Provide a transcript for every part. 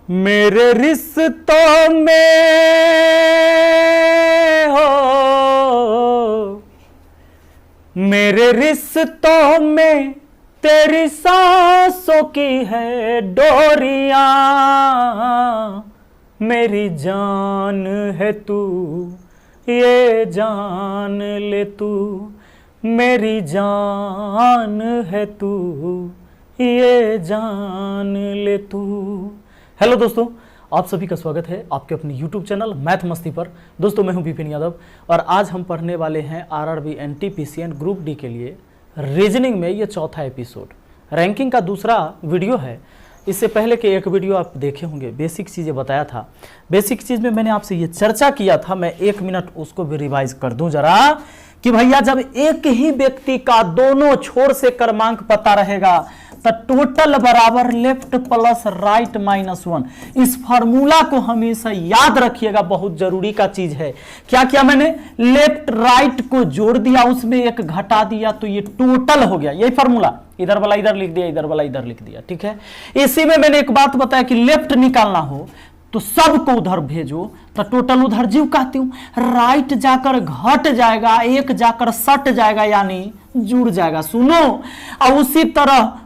मेरे रिश्तों में हो, मेरे रिश्तों में तेरी सांसों की है डोरियां, मेरी जान है तू ये जान ले तू, मेरी जान है तू ये जान ले तू। हेलो दोस्तों, आप सभी का स्वागत है आपके अपने YouTube चैनल मैथ मस्ती पर। दोस्तों मैं हूं विपिन यादव और आज हम पढ़ने वाले हैं RRB NTPC and group D के लिए रीजनिंग में ये चौथा एपिसोड, रैंकिंग का दूसरा वीडियो है। इससे पहले के एक वीडियो आप देखे होंगे, बेसिक चीज़ें बताया था। बेसिक चीज़ में मैंने आपसे ये चर्चा किया था, मैं 1 मिनट उसको भी रिवाइज कर दूं जरा, कि भैया जब एक ही व्यक्ति का दोनों छोर से क्रमांक पता रहेगा तो टोटल बराबर लेफ्ट प्लस राइट माइनस 1। इस फार्मूला को हमेशा याद रखिएगा, बहुत जरूरी का चीज है। क्या किया मैंने, लेफ्ट राइट को जोड़ दिया, उसमें एक घटा दिया तो ये टोटल हो गया। यही फार्मूला, इधर वाला इधर लिख दिया, इधर वाला इधर लिख दिया, ठीक है। इसी में मैंने एक बात बताया कि लेफ्ट निकालना हो तो सबको उधर भेजो, तो टोटल उधर जीव कहती हूं, राइट जाकर घट जाएगा, एक जाकर सट जाएगा यानी जुड़ जाएगा। सुनो, और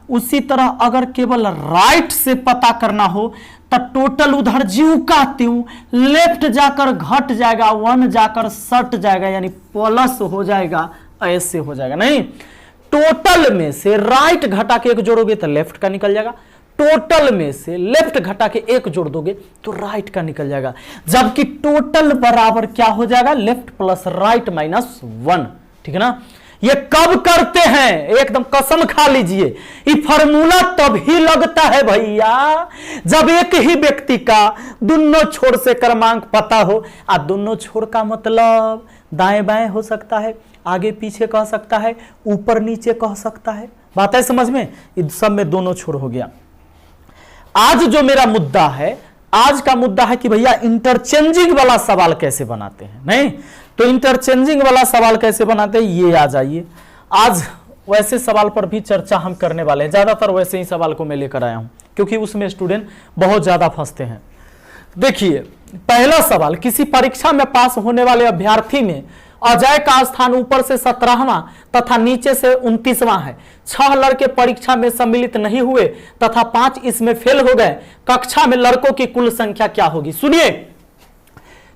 उसी तरह अगर केवल राइट से पता करना हो तो टोटल उधर जीव कहती हूं, लेफ्ट जाकर घट जाएगा, 1 जाकर सट जाएगा यानी प्लस हो जाएगा, ऐसे हो जाएगा। नहीं, टोटल में से राइट घटा के 1 जोड़ोगे तो लेफ्ट का निकल जाएगा, टोटल में से लेफ्ट घटा के 1 जोड़ दोगे तो राइट का निकल जाएगा, जबकि टोटल बराबर क्या हो जाएगा, लेफ्ट प्लस राइट माइनस 1। ठीक है ना। ये कब करते हैं, एकदम कसम खा लीजिए, ये फार्मूला तभी लगता है भैया जब एक ही व्यक्ति का दोनों छोर से क्रमांक पता हो। आ दोनों छोर का मतलब दाएं बाएं हो सकता है, आगे पीछे कह सकता है, ऊपर नीचे कह सकता है। बात है समझ में, इस सब में दोनों छोर हो गया। आज जो मेरा मुद्दा है, आज का मुद्दा है कि भैया इंटरचेंजिंग वाला सवाल कैसे बनाते हैं। नहीं तो इंटरचेंजिंग वाला सवाल कैसे बनाते हैं, ये आ जाइए। आज वैसे सवाल पर भी चर्चा हम करने वाले हैं, ज्यादातर वैसे ही सवाल को मैं लेकर आया हूं क्योंकि उसमें स्टूडेंट बहुत ज्यादा फंसते हैं। देखिए पहला सवाल, किसी परीक्षा में पास होने वाले अभ्यर्थी में अजय का स्थान ऊपर से 17वां तथा नीचे से 29वां है। 6 लड़के परीक्षा में सम्मिलित नहीं हुए तथा 5 इसमें फेल हो गए। कक्षा में लड़कों की कुल संख्या क्या होगी। सुनिए,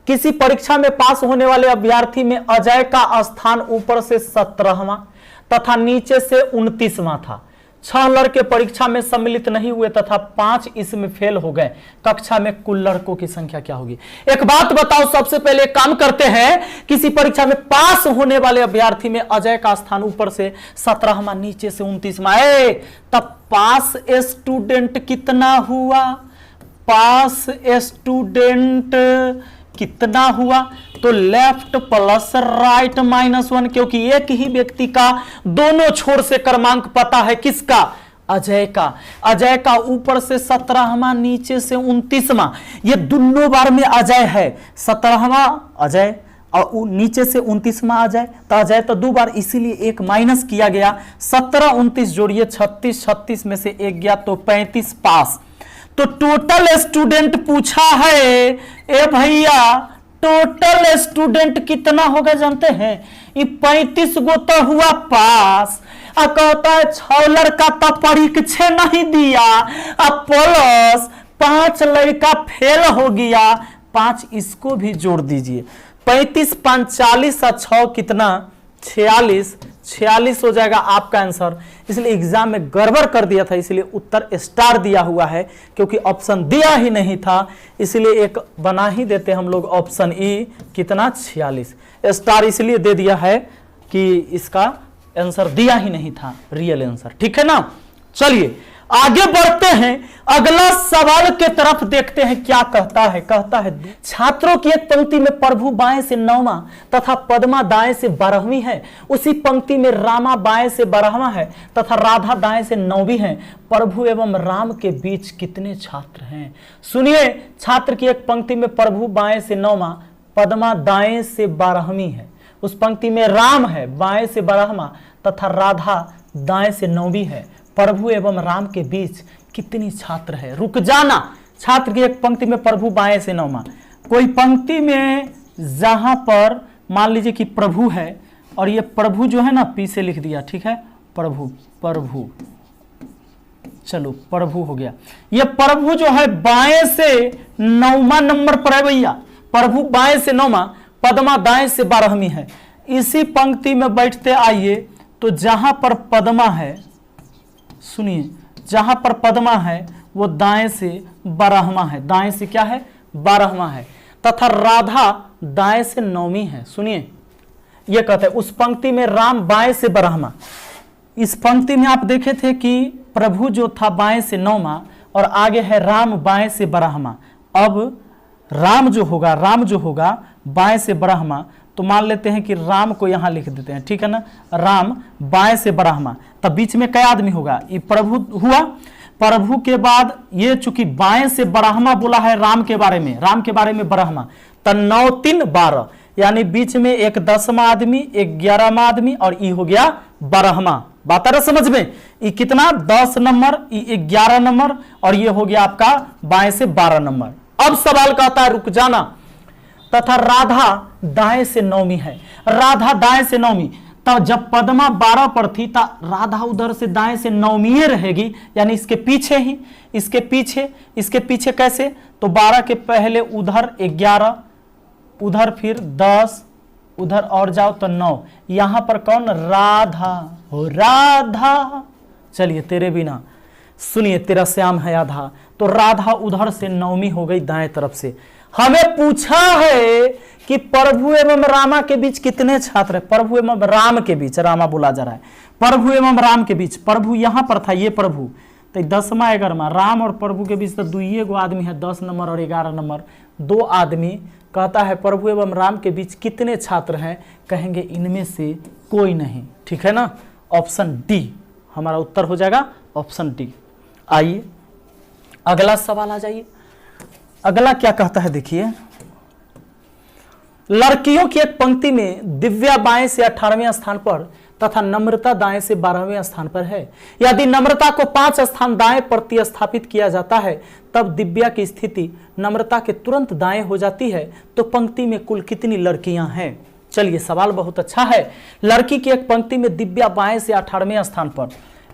किसी परीक्षा में पास होने वाले अभ्यर्थी में अजय का स्थान ऊपर से 17वां तथा नीचे से 29वां था। 6 लड़के परीक्षा में सम्मिलित नहीं हुए तथा 5 इसमें फेल हो गए। कक्षा में कुल लड़कों की संख्या क्या होगी। एक बात बताओ, सबसे पहले काम करते हैं, किसी परीक्षा में पास होने वाले अभ्यर्थी में अजय का स्थान ऊपर से 17वां नीचे से 29वां है, तब पास स्टूडेंट कितना हुआ, पास स्टूडेंट कितना हुआ, तो लेफ्ट प्लस राइट माइनस 1, क्योंकि एक ही व्यक्ति का दोनों छोर से क्रमांक पता है। किसका, अजय का। अजय का ऊपर से 17वां नीचे से 29वां, ये दोनों बार में अजय है। 17वां अजय और नीचे से 29वां अजय, तो अजय तो 2 बार, इसीलिए 1 माइनस किया गया। 17 29 जोड़िए 36, 36 में से 1 गया तो 35 पास। तो टोटल स्टूडेंट पूछा है, ए भैया टोटल स्टूडेंट कितना होगा जानते हैं, ये 35 गो तो हुआ पास। अब कहता है 6 लड़का तो परीक्षा नहीं दिया, अब प्लस 5 लड़का फेल हो गया, 5 इसको भी जोड़ दीजिए। 35 5 40 और 6 कितना, 46, 46 हो जाएगा आपका आंसर। इसलिए एग्जाम में गड़बड़ कर दिया था, इसलिए उत्तर स्टार दिया हुआ है, क्योंकि ऑप्शन दिया ही नहीं था, इसलिए एक बना ही देते हम लोग ऑप्शन ई, कितना 46। स्टार इसलिए दे दिया है कि इसका आंसर दिया ही नहीं था, रियल आंसर। ठीक है ना। चलिए आगे बढ़ते हैं, अगला सवाल के तरफ देखते हैं क्या कहता है। कहता है छात्रों की एक पंक्ति में प्रभु बाएं से 9वां तथा पद्मा दाएं से 12वीं है, उसी पंक्ति में रामा बाएं से 12वां है तथा राधा दाएं से 9वीं है। प्रभु एवं राम के बीच कितने छात्र हैं। सुनिए, छात्र की एक पंक्ति में प्रभु बाएं से 9वां, पद्मा दाएं से 12वीं है, उस पंक्ति में राम है बाएं से 12वां तथा राधा दाएं से 9वीं है। प्रभु एवं राम के बीच कितनी छात्र है। रुक जाना, छात्र की एक पंक्ति में प्रभु बाएं से नौमा, कोई पंक्ति में जहां पर मान लीजिए कि प्रभु है और ये प्रभु जो है ना पी से लिख दिया, ठीक है, प्रभु प्रभु, चलो प्रभु हो गया। ये प्रभु जो है बाएं से 9वां नंबर पर है भैया, प्रभु बाएं से 9वां, पद्मा दाएं से 12वीं है। इसी पंक्ति में बैठते आइए तो जहां पर पद्मा है, सुनिए, जहां पर पद्मा है वो दाएं से 12वां है, दाएं से क्या है 12वां है, तथा राधा दाएं से 9वीं है। सुनिए ये कहते हैं उस पंक्ति में राम बाएं से 12वां, इस पंक्ति में आप देखे थे कि प्रभु जो था बाएं से 9वां और आगे है राम बाएं से 12वां। अब राम जो होगा बाएं से 12वां, तो मान लेते हैं कि राम को यहां लिख देते हैं, ठीक है ना, राम बाएं से 12वां, तब बीच में क्या आदमी होगा, ये प्रभु हुआ। प्रभु के बाद ये चूंकि बाएं से 12वां बोला है राम के बारे में 12वां, तो 9 3 12, यानी बीच में एक 10वां आदमी, एक 11वां आदमी और ये हो गया 12वां। बात आ रहा समझ में, ये कितना 10 नंबर, ये 11 नंबर और ये हो गया आपका बाएं से 12 नंबर। अब सवाल कहता है रुक जाना, तथा राधा दाएं से 9वीं है, राधा दाएं से 9वीं, तब जब पद्मा 12 पर थी तब राधा उधर से दाएं से 9वीं रहेगी, यानी इसके पीछे ही, इसके पीछे कैसे, तो 12 के पहले उधर 11, उधर फिर 10, उधर और जाओ तो 9, यहां पर कौन, राधा हो, राधा, चलिए तेरे बिना, सुनिए तेरा श्याम है आधा, तो राधा उधर से 9वीं हो गई दाएं तरफ से। हमें पूछा है कि प्रभु एवं रामा के बीच कितने छात्र है, प्रभु एवं राम के बीच, रामा बोला जा रहा है, प्रभु एवं राम के बीच, प्रभु यहां पर था, ये प्रभु, तो 10वां 11वां, राम और प्रभु के बीच तो 2 आदमी है, 10 नंबर और 11 नंबर, 2 आदमी। कहता है प्रभु एवं राम के बीच कितने छात्र हैं, कहेंगे इनमें से कोई नहीं, ठीक है ना, ऑप्शन डी हमारा उत्तर हो जाएगा, ऑप्शन डी। आइए अगला सवाल आ जाइए, अगला क्या कहता है देखिए, लड़कियों की एक पंक्ति में दिव्या बाएं से 18वें स्थान पर तथा नम्रता दाएं से 12वें स्थान पर है। यदि नम्रता को 5 स्थान दाएं प्रतिस्थापित किया जाता है तब दिव्या की स्थिति नम्रता के तुरंत दाएं हो जाती है, तो पंक्ति में कुल कितनी लड़कियां हैं। चलिए सवाल बहुत अच्छा है। लड़की की एक पंक्ति में दिव्या बाएं से 18वें स्थान पर,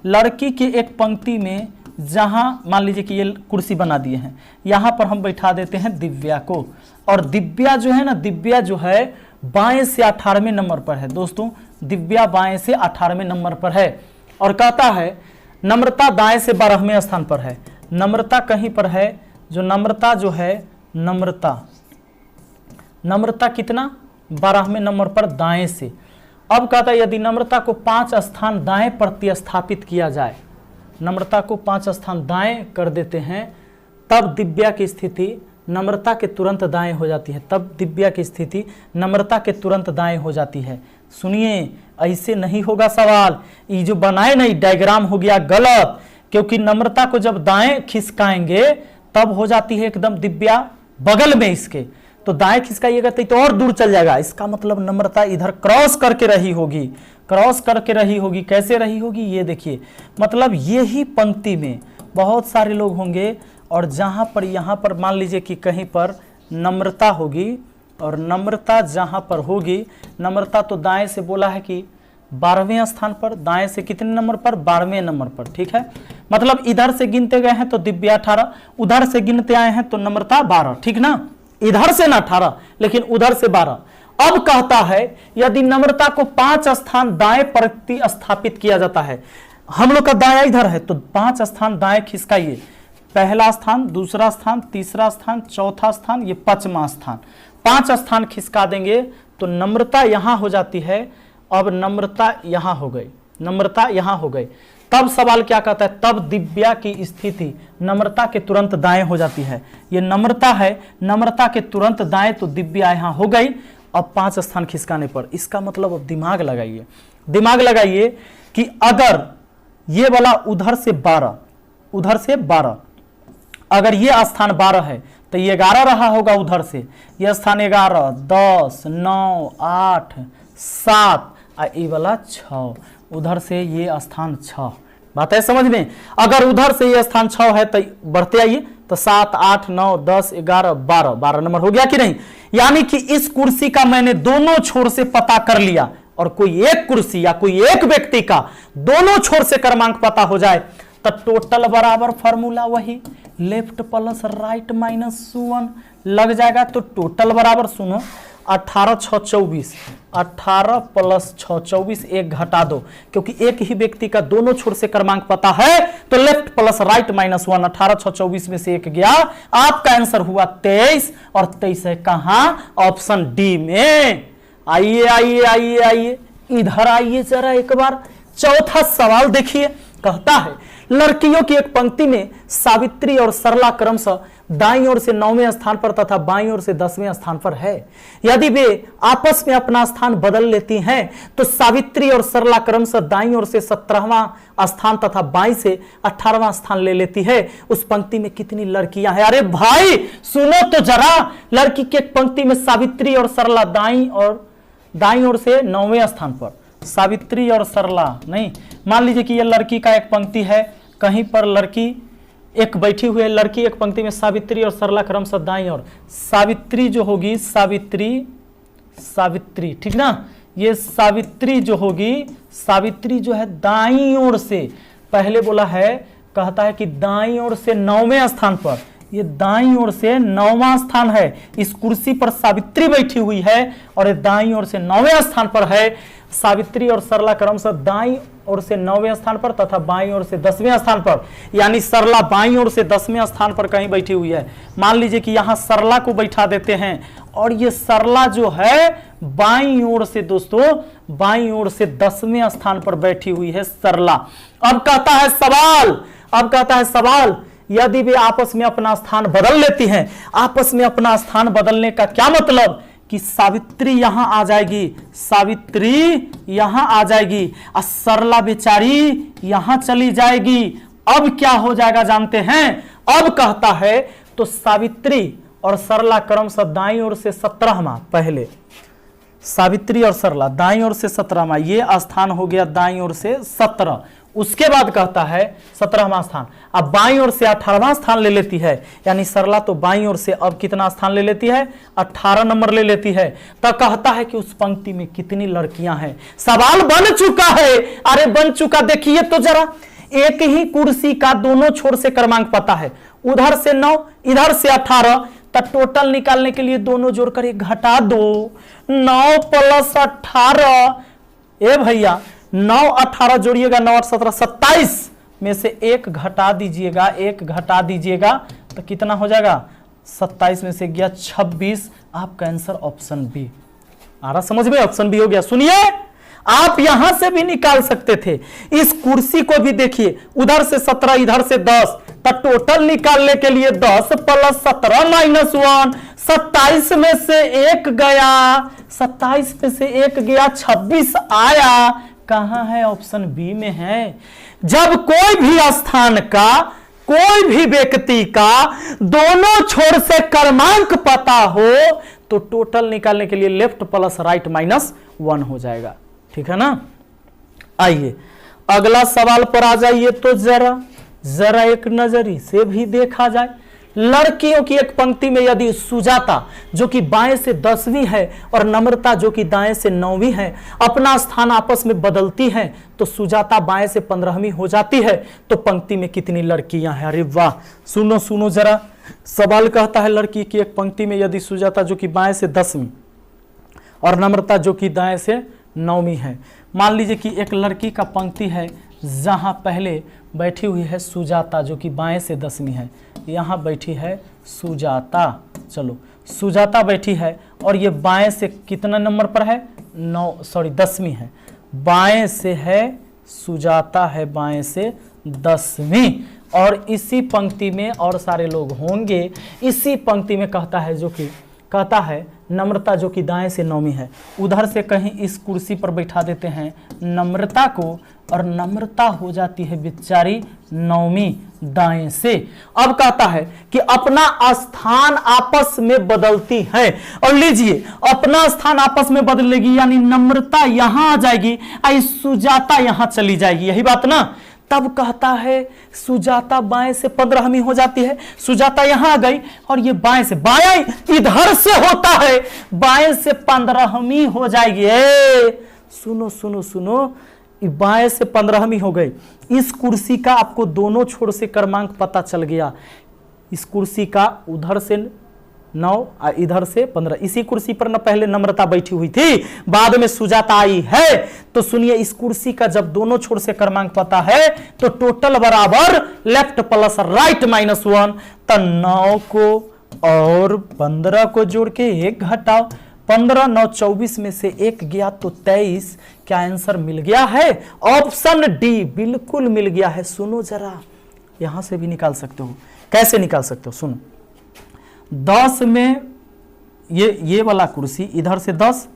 लड़की की एक पंक्ति में जहां मान लीजिए कि ये कुर्सी बना दिए हैं, यहां पर हम बैठा देते हैं दिव्या को, और दिव्या जो है ना, दिव्या जो है बाएं से 18वें नंबर पर है दोस्तों, दिव्या बाएं से 18वें नंबर पर है। और कहता है नम्रता दाएं से 12वें स्थान पर है, नम्रता कहीं पर है, जो नम्रता जो है, नम्रता कितना 12वें नंबर पर दाएं से। अब कहता है यदि नम्रता को 5 स्थान दाएं प्रतिस्थापित किया जाए, नम्रता को 5 स्थान दाएं कर देते हैं, तब दिव्या की स्थिति नम्रता के तुरंत दाएं हो जाती है, तब दिव्या की स्थिति नम्रता के तुरंत दाएं हो जाती है। सुनिए ऐसे नहीं होगा सवाल, ये जो बनाए नहीं डायग्राम हो गया गलत, क्योंकि नम्रता को जब दाएं खिसकाएंगे तब हो जाती है एकदम दिव्या बगल में इसके, तो दाएं खिसकाइएगा तो और दूर चल जाएगा, इसका मतलब नम्रता इधर क्रॉस करके रही होगी, क्रॉस करके रही होगी। कैसे रही होगी ये देखिए, मतलब यही पंक्ति में बहुत सारे लोग होंगे और जहां पर यहाँ पर मान लीजिए कि कहीं पर नम्रता होगी, और नम्रता जहां पर होगी, नम्रता तो दाएं से बोला है कि 12वें स्थान पर, दाएं से कितने नंबर पर, 12वें नंबर पर, ठीक है, मतलब इधर से गिनते गए हैं तो दिव्या 18, उधर से गिनते आए हैं तो नम्रता 12, ठीक ना, इधर से ना 18 लेकिन उधर से 12। अब कहता है यदि नम्रता को 5 स्थान दाएं प्रतिस्थापित किया जाता है, हम लोग का दाया इधर है तो 5 स्थान दाएं खिसकाइए, पहला स्थान, दूसरा स्थान, तीसरा स्थान, चौथा स्थान, ये 5वां स्थान, 5 स्थान खिसका देंगे तो नम्रता यहां हो जाती है। अब नम्रता यहां हो गई, नम्रता यहां हो गई, तब सवाल क्या कहता है, तब दिव्या की स्थिति नम्रता के तुरंत दाएं हो जाती है। ये नम्रता है, नम्रता के तुरंत दाएं, तो दिव्या यहां हो गई। अब 5 स्थान खिसकाने पर, इसका मतलब अब दिमाग लगाइए, दिमाग लगाइए कि अगर ये वाला उधर से 12, उधर से 12, अगर ये स्थान 12 है तो ये 11 रहा होगा उधर से, ये स्थान 11, 10, 9, 8, 7 और ये वाला 6, उधर से ये स्थान 6। बात है समझ में, अगर उधर से ये स्थान 6 है तो बढ़ते आइए तो 7, 8, 9, 10, 11, 12 नंबर हो गया कि नहीं। यानी कि इस कुर्सी का मैंने दोनों छोर से पता कर लिया, और कोई एक कुर्सी या कोई एक व्यक्ति का दोनों छोर से क्रमांक पता हो जाए तो टोटल बराबर फॉर्मूला वही, लेफ्ट प्लस राइट माइनस 1 लग जाएगा। तो टोटल बराबर सुनो 18 6 24, 18 प्लस 6 24, एक घटा दो, क्योंकि एक ही व्यक्ति का दोनों छोर से क्रमांक पता है तो लेफ्ट प्लस राइट माइनस 1, 18 6 24 में से एक गया, आपका आंसर हुआ 23, और 23 है कहां, ऑप्शन डी में। आइए आइए आइए आइए इधर आइए जरा एक बार, चौथा सवाल देखिए। कहता है लड़कियों की एक पंक्ति में सावित्री और सरला क्रमशः दाईं ओर से 9वें स्थान पर तथा बाईं ओर से 10वें स्थान पर है। यदि वे आपस में अपना स्थान बदल लेती हैं तो सावित्री और सरला क्रमशः दाईं ओर से 17वां स्थान तथा बाईं से 18वां स्थान ले लेती है। उस पंक्ति में कितनी लड़कियां हैं? अरे भाई सुनो तो जरा, लड़की की एक पंक्ति में सावित्री और सरला दाईं ओर से 9वें स्थान पर, सावित्री और सरला नहीं, मान लीजिए कि यह लड़की का एक पंक्ति है, कहीं पर लड़की एक बैठी हुई है, लड़की एक पंक्ति में सावित्री और सरला क्रमशः दाईं ओर, सावित्री जो होगी सावित्री, ठीक ना, ये सावित्री जो होगी, सावित्री जो है दाईं ओर से, पहले बोला है, कहता है कि दाईं ओर से 9वें स्थान पर, ये दाईं ओर से 9वां स्थान है, इस कुर्सी पर सावित्री बैठी हुई है और ये दाईं ओर से 9वें स्थान पर है। सावित्री और सरला क्रमशः दाईं ओर से 9वें स्थान पर तथा बाईं ओर से 10वें स्थान पर, यानी सरला बाईं ओर से 10वें स्थान पर कहीं बैठी हुई है। मान लीजिए कि यहां सरला को बैठा देते हैं और ये सरला जो है बाईं ओर से, दोस्तों बाईं ओर से 10वें स्थान पर बैठी हुई है सरला। अब कहता है सवाल, यदि वे आपस में अपना स्थान बदल लेती हैं, आपस में अपना स्थान बदलने का क्या मतलब कि सावित्री यहां आ जाएगी, सावित्री यहां आ जाएगी और सरला बेचारी यहां चली जाएगी। अब क्या हो जाएगा जानते हैं? अब कहता है तो सावित्री और सरला क्रमशः दाईं ओर से 17वां, पहले सावित्री और सरला दाईं ओर से 17वां, ये स्थान हो गया दाईं ओर से 17, उसके बाद कहता है 17वां स्थान, अब बाईं ओर से 18वां स्थान ले लेती है, यानी सरला तो बाईं ओर से अब कितना स्थान ले लेती है? 18 नंबर ले लेती है। तो कहता है कि उस पंक्ति में कितनी लड़कियां हैं? सवाल बन चुका है, अरे बन चुका, देखिए तो जरा, एक ही कुर्सी का दोनों छोर से क्रमांक पता है, उधर से 9 इधर से 18, तो टोटल निकालने के लिए दोनों जोड़कर एक घटा दो, 9 प्लस 18, ए भैया 9 18 जोड़िएगा, 9 8 17 27 में से एक घटा दीजिएगा, तो कितना हो जाएगा? 27 में से गया 26, आपका आंसर ऑप्शन बी आ रहा समझ में, ऑप्शन बी हो गया। सुनिए, आप यहां से भी निकाल सकते थे, इस कुर्सी को भी देखिए, उधर से 17 इधर से 10, तो टोटल निकालने के लिए 10 प्लस 17 माइनस 1, 27 में से एक गया, 27 में से एक गया, 26 आया, कहां है? ऑप्शन बी में है। जब कोई भी स्थान का, कोई भी व्यक्ति का दोनों छोर से क्रमांक पता हो तो टोटल निकालने के लिए लेफ्ट प्लस राइट माइनस 1 हो जाएगा, ठीक है ना। आइए अगला सवाल पर आ जाइए, तो जरा एक नजरी से भी देखा जाए। लड़कियों की एक पंक्ति में यदि सुजाता जो कि बाएं से 10वीं है और नम्रता जो कि दाएं से 9वीं है अपना स्थान आपस में बदलती हैं तो सुजाता बाएं से 15वीं हो जाती है, तो पंक्ति में कितनी लड़कियां हैं? अरे वाह, सुनो जरा, सवाल कहता है लड़की की एक पंक्ति में यदि सुजाता जो कि बाएं से 10वीं और नम्रता जो कि दाएं से 9वीं है। मान लीजिए कि एक लड़की का पंक्ति है जहां पहले बैठी हुई है सुजाता जो कि बाएं से 10वीं है, यहाँ बैठी है सुजाता, चलो सुजाता बैठी है और ये बाएं से कितना नंबर पर है? 10वीं है, बाएं से है सुजाता है बाएं से 10वीं, और इसी पंक्ति में और सारे लोग होंगे। इसी पंक्ति में कहता है जो कि कहता है नम्रता जो कि दाएं से 9वीं है, उधर से कहीं इस कुर्सी पर बैठा देते हैं नम्रता को और नम्रता हो जाती है बेचारी 9वीं दाएं से। अब कहता है कि अपना स्थान आपस में बदलती है, और लीजिए अपना स्थान आपस में बदलेगी, यानी नम्रता यहां आ जाएगी और सुजाता यहां चली जाएगी, यही बात ना। तब कहता है सुजाता बाएं से 15वीं हो जाती है। सुजाता यहां आ गई और ये बाएं से, बाएं इधर से होता है, बाएं से 15वीं हो जाएगी। सुनो सुनो सुनो, बाएं से 15वीं हो गई। इस कुर्सी का आपको दोनों छोर से क्रमांक पता चल गया। इस कुर्सी का उधर से 9 और इधर से 15। इसी कुर्सी पर न पहले नम्रता बैठी हुई थी, बाद में सुजाता आई है। तो सुनिए, इस कुर्सी का जब दोनों छोर से क्रमांक पता है तो टोटल बराबर लेफ्ट प्लस राइट -1। तो 9 को और 15 को जोड़ के 1 घटाओ, 15 9 24 में से 1 गया तो 23। क्या आंसर मिल गया है? ऑप्शन डी बिल्कुल मिल गया है। सुनो जरा, यहां से भी निकाल सकते हो। कैसे निकाल सकते हो? सुनो, 10 में ये वाला कुर्सी इधर से 10,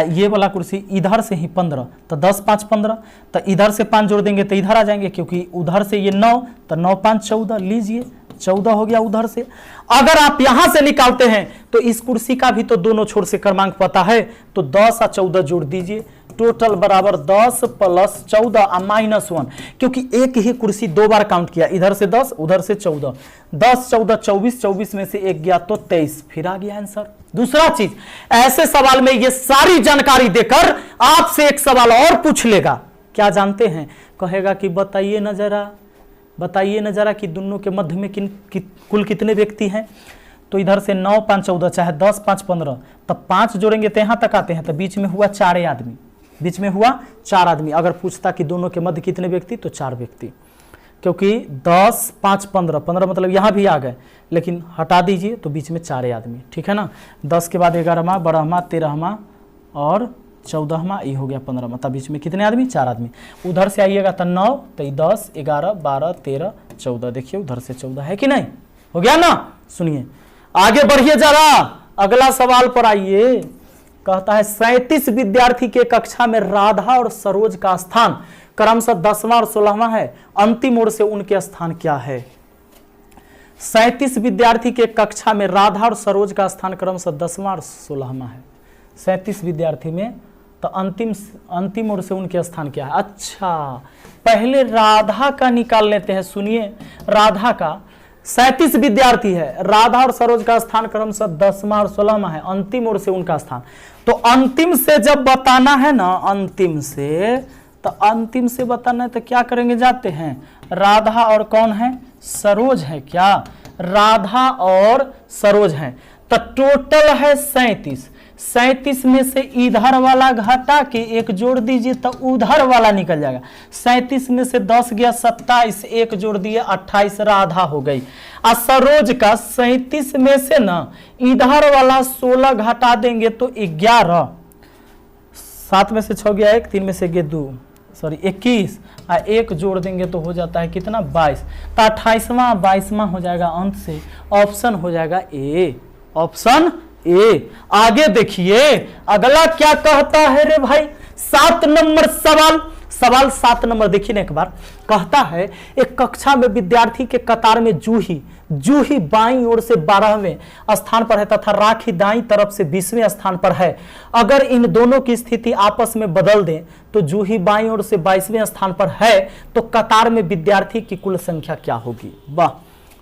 ये वाला कुर्सी इधर से ही 15, तो 10 5 15। तो इधर से 5 जोड़ देंगे तो इधर आ जाएंगे, क्योंकि उधर से ये 9, तो 9 5 14, लीजिए 14 हो गया उधर से। अगर आप यहां से निकालते हैं तो इस कुर्सी का भी तो दोनों छोर से क्रमांक पता है, तो 10 और 14 जोड़ दीजिए, टोटल बराबर 10 प्लस 14 और -1, क्योंकि एक ही कुर्सी 2 बार काउंट किया, इधर से 10 उधर से 14, 10 14 24, 24 में से 1 गया तो 23, फिर आ गया आंसर। दूसरा चीज, ऐसे सवाल में ये सारी जानकारी देकर आपसे एक सवाल और पूछ लेगा। क्या जानते हैं? कहेगा कि बताइए न जरा कि दोनों के मध्य में कुल कितने व्यक्ति हैं। तो इधर से 9 5 14, चाहे 10 5 15, तब 5 जोड़ेंगे तो यहां तक आते हैं, तो बीच में हुआ 4 आदमी, बीच में हुआ 4 आदमी। अगर पूछता कि दोनों के मध्य कितने व्यक्ति, तो 4 व्यक्ति, क्योंकि 10 5 15, 15 मतलब यहां भी आ गए, लेकिन हटा दीजिए तो बीच में 4 आदमी, ठीक है ना। 10 के बाद 11वां, 12वां, 13वां और 14वां, ये हो गया 15वां, तब बीच में कितने आदमी? 4 आदमी। उधर से आइएगा तो 9, तो 10 11 12 13 14, देखिए उधर से 14 है कि नहीं, हो गया ना। सुनिए, आगे बढ़िए जरा, अगला सवाल पर आइए। कहता है 37 विद्यार्थी के कक्षा में राधा और सरोज का स्थान क्रमशः 10वां और 16वां है, अंतिम ओर से उनके स्थान क्या है? 37 विद्यार्थी के कक्षा में राधा और सरोज का स्थान क्रमशः 10वां और 16वां है। 37 विद्यार्थी में तो अंतिम ओर से उनके स्थान क्या है? अच्छा, पहले राधा का निकाल लेते हैं। सुनिए, राधा का 37 विद्यार्थी है, राधा और सरोज का स्थान क्रमशः 10वां और 16वां है, अंतिम ओर से उनका स्थान। तो अंतिम से जब बताना है ना, अंतिम से बताना है तो क्या करेंगे? जाते हैं, राधा और कौन है? सरोज है। क्या राधा और सरोज है? तो टोटल है 37। 37 में से इधर वाला घटा के 1 जोड़ दीजिए तो उधर वाला निकल जाएगा। 37 में से 10 गया 27, 1 जोड़ दिए 28, राधा हो गई। और सरोज का 37 में से ना इधर वाला 16 घटा देंगे तो 11, 7 में से 6 गया 1, 3 में से गया 2, 21, और 1 जोड़ देंगे तो हो जाता है कितना? 22। तो 28वां 22वां हो जाएगा, अंत से ऑप्शन हो जाएगा ए, ऑप्शन ए। आगे देखिए अगला क्या कहता है रे भाई, 7 नंबर सवाल 7 नंबर देखिए ना एक बार। कहता है एक कक्षा में विद्यार्थी के कतार में जूही बाईं ओर से 12वें स्थान पर है तथा राखी दाईं तरफ से 20वें स्थान पर है। अगर इन दोनों की स्थिति आपस में बदल दें तो जूही बाईं ओर से 22वें स्थान पर है, तो कतार में विद्यार्थी की कुल संख्या क्या होगी? वाह,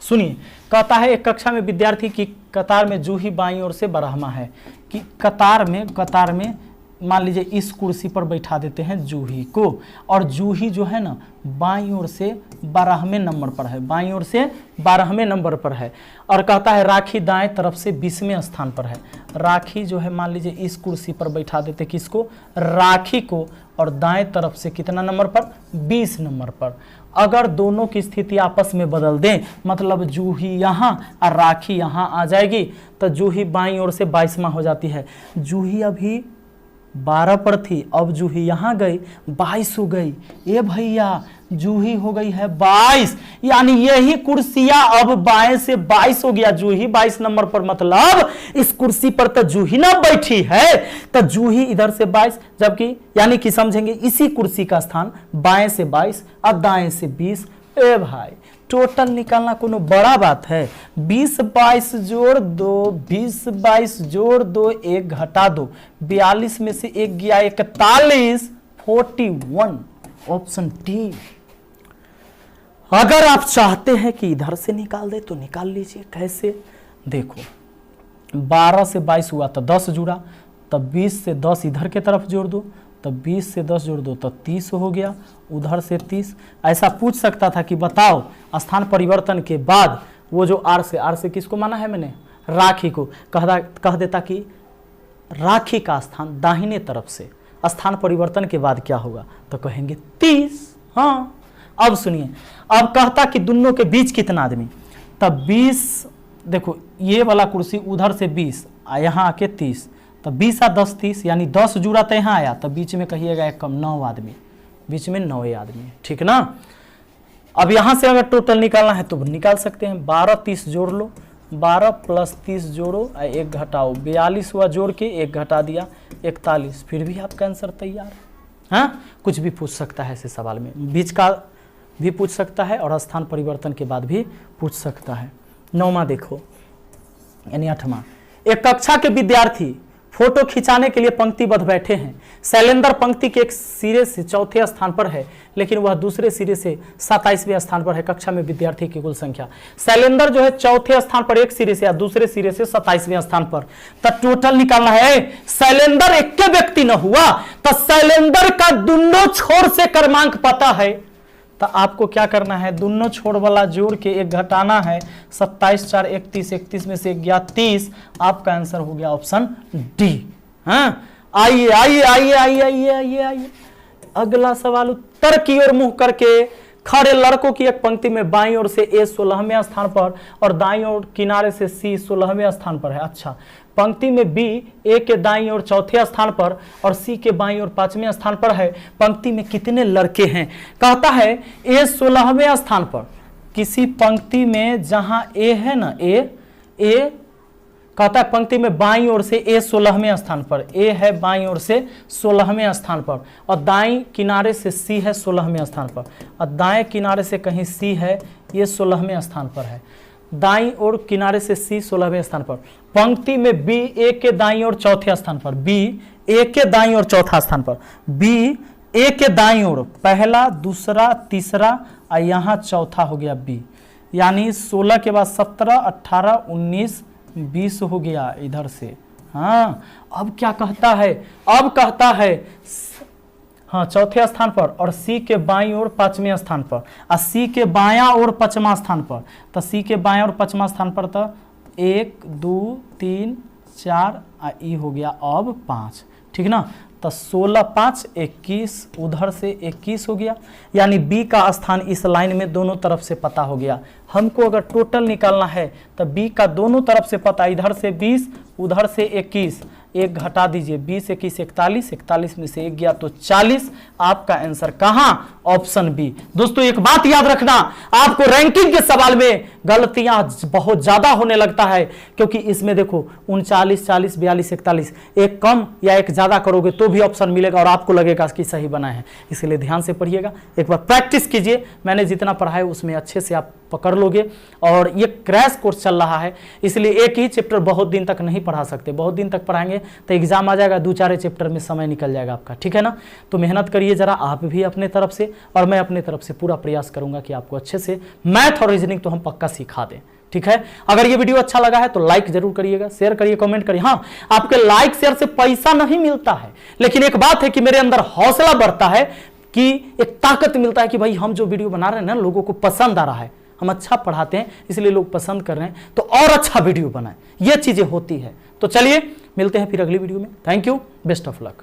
सुनिए, कहता है एक कक्षा में विद्यार्थी की कतार में जूही बाईं ओर से 12वां है, कि कतार में मान लीजिए इस कुर्सी पर बैठा देते हैं जूही को, और जूही जो है ना बाईं ओर से 12वें नंबर पर है, बाईं ओर से 12वें नंबर पर है। और कहता है राखी दाएं तरफ से 20वें स्थान पर है। राखी जो है मान लीजिए इस कुर्सी पर बैठा देते किसको? राखी को, और दाएं तरफ से कितना नंबर पर? 20 नंबर पर। अगर दोनों की स्थिति आपस में बदल दें, मतलब जूही यहाँ और राखी यहाँ आ जाएगी, तो जूही बाईं ओर से 22वां हो जाती है। जूही अभी 12 पर थी, अब जूही यहाँ गई 22 हो गई। ये भैया जूही हो गई है 22, यानी यही कुर्सियां अब बाएं से 22 हो गया। जूही 22 नंबर पर, मतलब इस कुर्सी पर तो जूही ना बैठी है, तो जूही इधर से 22, जबकि यानी कि समझेंगे इसी कुर्सी का स्थान बाएं से 22 और दाएं से 20। ए भाई टोटल निकालना कोनो बड़ा बात है? 20 22 जोड़ दो, 20 22 जोड़ दो, 1 घटा दो, 42 में से 1 गया 41, 41, ऑप्शन डी। अगर आप चाहते हैं कि इधर से निकाल दे तो निकाल लीजिए। कैसे? देखो 12 से 22 हुआ तो 10 जुड़ा, तब 20 से 10 इधर के तरफ जोड़ दो, तब 20 से 10 जोड़ दो तो 30 हो गया, उधर से 30। ऐसा पूछ सकता था कि बताओ स्थान परिवर्तन के बाद वो जो आर से किसको माना है मैंने? राखी को। कह देता कि राखी का स्थान दाहिने तरफ से स्थान परिवर्तन के बाद क्या होगा, तो कहेंगे 30। हाँ, अब सुनिए, अब कहता कि दोनों के बीच कितना आदमी, तब 20, देखो ये वाला कुर्सी उधर से 20 यहाँ आके 30, तब 20 आ 10 30, यानी 10 जुड़ा तो यहाँ आया, तब बीच में कहिएगा एक कम 9 आदमी, बीच में 9 आदमी, ठीक ना। अब यहाँ से अगर टोटल निकालना है तो निकाल सकते हैं। 12 30 जोड़ लो, 12 प्लस 30 जोड़ो, 1 घटाओ, 42 हुआ जोड़ के 1 घटा दिया 41, फिर भी आपका आंसर तैयार। हाँ, कुछ भी पूछ सकता है ऐसे सवाल में, बीच का भी पूछ सकता है और स्थान परिवर्तन के बाद भी पूछ सकता है। 9वां देखो, यानी 8वां, एक कक्षा के विद्यार्थी फोटो खिंचाने के लिए पंक्तिबद्ध बैठे हैं। शैलेंद्र पंक्ति के एक सिरे से चौथे स्थान पर है, लेकिन वह दूसरे सिरे से 27वें स्थान पर है। कक्षा में विद्यार्थी की कुल संख्या, शैलेंद्र जो है चौथे स्थान पर एक सिरे से या दूसरे सिरे से 27वें स्थान पर, तो टोटल निकालना है। शैलेंद्र एक के व्यक्ति न हुआ, तो शैलेंद्र का दोनों छोर से क्रमांक पता है, तो आपको क्या करना है, दोनों छोर वाला जोड़ के 1 घटाना है। 27 4 31, 31 में से 1 गया 30, आपका आंसर हो गया ऑप्शन डी। हाँ, आइए आइए आइए आइए आइए आइए आइए, अगला सवाल। उत्तर की ओर मुंह करके खड़े लड़कों की एक पंक्ति में बाईं ओर से ए 16वें स्थान पर और दाईं ओर किनारे से सी 16वें स्थान पर है। अच्छा, पंक्ति में बी ए के दाईं ओर चौथे स्थान पर और सी के बाईं ओर 5वें स्थान पर है। पंक्ति में कितने लड़के हैं? कहता है ए 16वें स्थान पर, किसी पंक्ति में जहां ए है ना, ए कहता है पंक्ति में बाईं ओर से ए 16वें स्थान पर, ए है बाईं ओर से 16वें स्थान पर और दाईं किनारे से सी है 16वें स्थान पर, और दाएं किनारे से कहीं सी है, ये 16वें स्थान पर है। दाईं ओर किनारे से सी 16वें स्थान पर। पंक्ति में बी ए के दाईं ओर चौथे स्थान पर, बी ए के दाईं ओर चौथा स्थान पर, बी ए के दाईं ओर पहला दूसरा तीसरा और यहाँ चौथा हो गया बी, यानी 16 के बाद 17 18 19 20 हो गया इधर से। हाँ, अब क्या कहता है, अब कहता है हाँ चौथे स्थान पर और सी के बाईं ओर 5वें स्थान पर और सी के बायां ओर 5वां स्थान पर, तो सी के बायां ओर 5वां स्थान पर तो 1 2 3 4 ई हो गया अब 5, ठीक ना। तो 16 5 21, उधर से 21 हो गया, यानी बी का स्थान इस लाइन में दोनों तरफ से पता हो गया। हमको अगर टोटल निकालना है तो बी का दोनों तरफ से पता, इधर से 20 उधर से 21, 1 घटा दीजिए, 20 21 41, 41 में से 1 गया तो 40। आपका आंसर कहां? Option B. दोस्तों एक बात याद रखना, आपको रैंकिंग के सवाल में गलतियां बहुत ज्यादा होने लगता है, क्योंकि इसमें देखो 39 40 42 41, एक कम या एक ज्यादा करोगे तो भी ऑप्शन मिलेगा और आपको लगेगा कि सही बना है। इसलिए ध्यान से पढ़िएगा, एक बार प्रैक्टिस कीजिए। मैंने जितना पढ़ा है उसमें अच्छे से आप पकड़ लोगे, और ये क्रैश कोर्स चल रहा है, इसलिए एक ही चैप्टर बहुत दिन तक नहीं पढ़ा सकते। बहुत दिन तक पढ़ाएंगे तो एग्जाम आ जाएगा, 2-4 चैप्टर में समय निकल जाएगा आपका, ठीक है ना। तो मेहनत करिए जरा आप भी अपने तरफ से, और मैं अपने तरफ से पूरा प्रयास करूंगा कि आपको अच्छे से मैथ और रीजनिंग तो हम पक्का सिखा दें, ठीक है। अगर ये वीडियो अच्छा लगा है तो लाइक जरूर करिएगा, शेयर करिए, कमेंट करिए। हाँ, आपके लाइक शेयर से पैसा नहीं मिलता है, लेकिन एक बात है कि मेरे अंदर हौसला बढ़ता है, कि एक ताकत मिलता है कि भाई हम जो वीडियो बना रहे हैं ना लोगों को पसंद आ रहा है, हम अच्छा पढ़ाते हैं इसलिए लोग पसंद कर रहे हैं, तो और अच्छा वीडियो बनाएं। ये चीजें होती है। तो चलिए मिलते हैं फिर अगली वीडियो में। Thank you, best of luck.